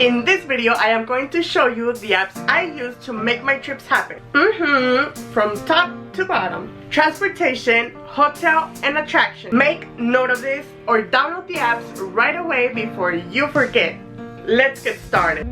In this video, I am going to show you the apps I use to make my trips happen. From top to bottom. Transportation, hotel, and attraction. Make note of this or download the apps right away before you forget. Let's get started.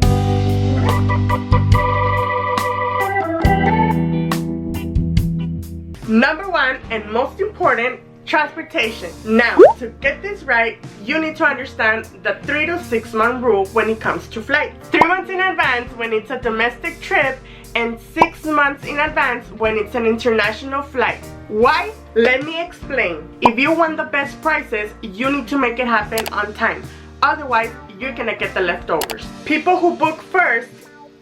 Number one and most important, transportation. Now, to get this right, you need to understand the 3 to 6 month rule when it comes to flights. 3 months in advance when it's a domestic trip and 6 months in advance when it's an international flight. Why? Let me explain. If you want the best prices, you need to make it happen on time. Otherwise, you're gonna get the leftovers. People who book first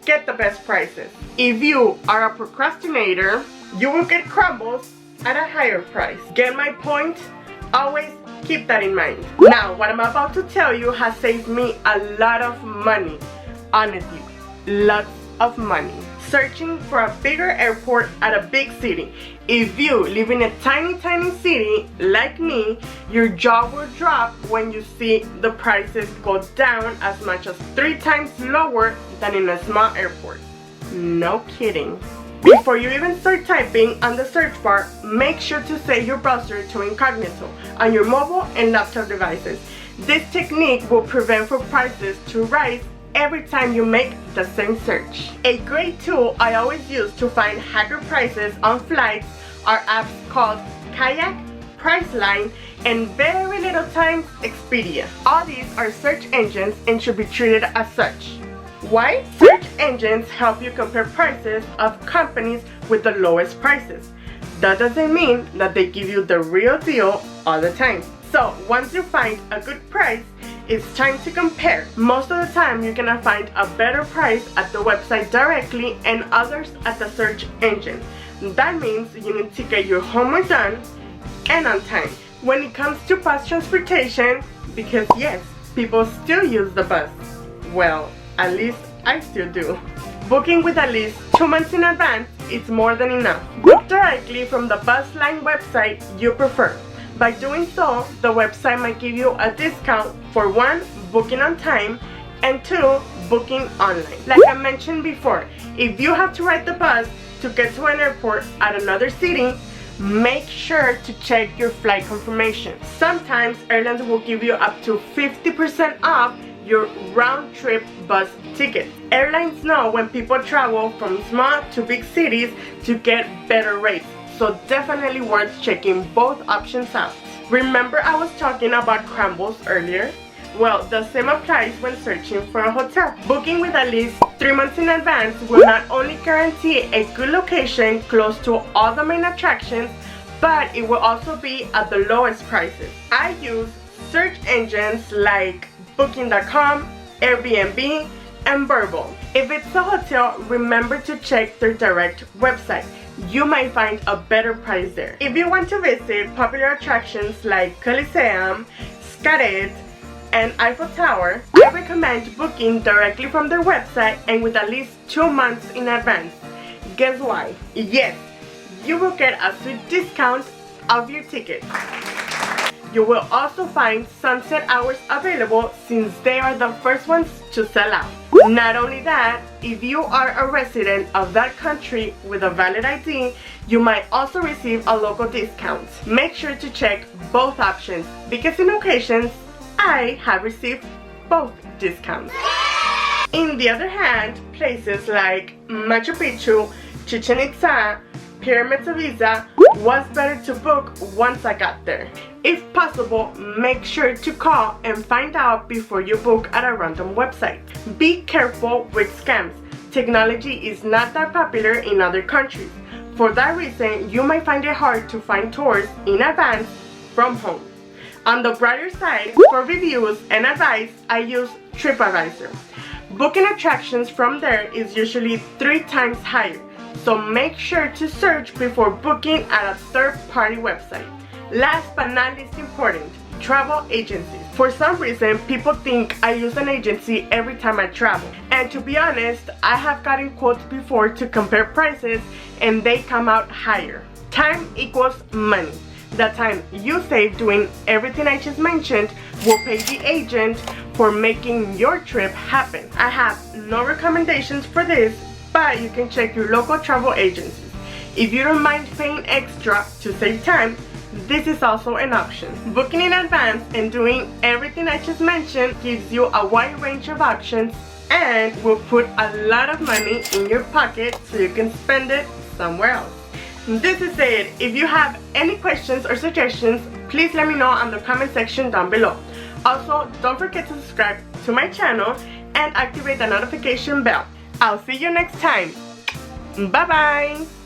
get the best prices. If you are a procrastinator, you will get crumbles at a higher price. Get my point? Always keep that in mind. Now, what I'm about to tell you has saved me a lot of money. Honestly, lots of money. Searching for a bigger airport at a big city. If you live in a tiny city like me, your jaw will drop when you see the prices go down as much as 3 times lower than in a small airport. No kidding. Before you even start typing on the search bar, make sure to set your browser to incognito on your mobile and laptop devices. This technique will prevent for prices to rise every time you make the same search. A great tool I always use to find higher prices on flights are apps called Kayak, Priceline, and very little times Expedia. All these are search engines and should be treated as such. Why? Search engines help you compare prices of companies with the lowest prices. That doesn't mean that they give you the real deal all the time. So once you find a good price, it's time to compare. Most of the time you're gonna find a better price at the website directly and others at the search engine. That means you need to get your homework done and on time. When it comes to bus transportation, because yes, people still use the bus. Well, at least I still do. Booking with at least 2 months in advance is more than enough. Book directly from the bus line website you prefer. By doing so, the website might give you a discount for 1, booking on time, and 2, booking online. Like I mentioned before, if you have to ride the bus to get to an airport at another city, make sure to check your flight confirmation. Sometimes airlines will give you up to 50% off your round-trip bus ticket. Airlines know when people travel from small to big cities to get better rates, so definitely worth checking both options out. Remember I was talking about crumbles earlier? Well, the same applies when searching for a hotel. Booking with at least 3 months in advance will not only guarantee a good location close to all the main attractions, but it will also be at the lowest prices. I use search engines like Booking.com, Airbnb, and Vrbo. If it's a hotel, remember to check their direct website. You might find a better price there. If you want to visit popular attractions like Coliseum, Xcaret, and Eiffel Tower, I recommend booking directly from their website and with at least 2 months in advance. Guess why? Yes, you will get a sweet discount of your ticket. You will also find sunset hours available since they are the first ones to sell out. Not only that, if you are a resident of that country with a valid ID, you might also receive a local discount. Make sure to check both options because in occasions, I have received both discounts. In the other hand, places like Machu Picchu, Chichen Itza, Pyramids of Giza was better to book once I got there. If possible, make sure to call and find out before you book at a random website. Be careful with scams. Technology is not that popular in other countries. For that reason, you might find it hard to find tours in advance from home. On the brighter side, for reviews and advice, I use TripAdvisor. Booking attractions from there is usually 3 times higher. So make sure to search before booking at a third-party website. Last but not least important, travel agencies. For some reason, people think I use an agency every time I travel. And to be honest, I have gotten quotes before to compare prices and they come out higher. Time equals money. The time you save doing everything I just mentioned will pay the agent for making your trip happen. I have no recommendations for this, but you can check your local travel agencies. If you don't mind paying extra to save time, this is also an option. Booking in advance and doing everything I just mentioned gives you a wide range of options and will put a lot of money in your pocket so you can spend it somewhere else. This is it. If you have any questions or suggestions, please let me know in the comment section down below. Also, don't forget to subscribe to my channel and activate the notification bell. I'll see you next time. Bye bye.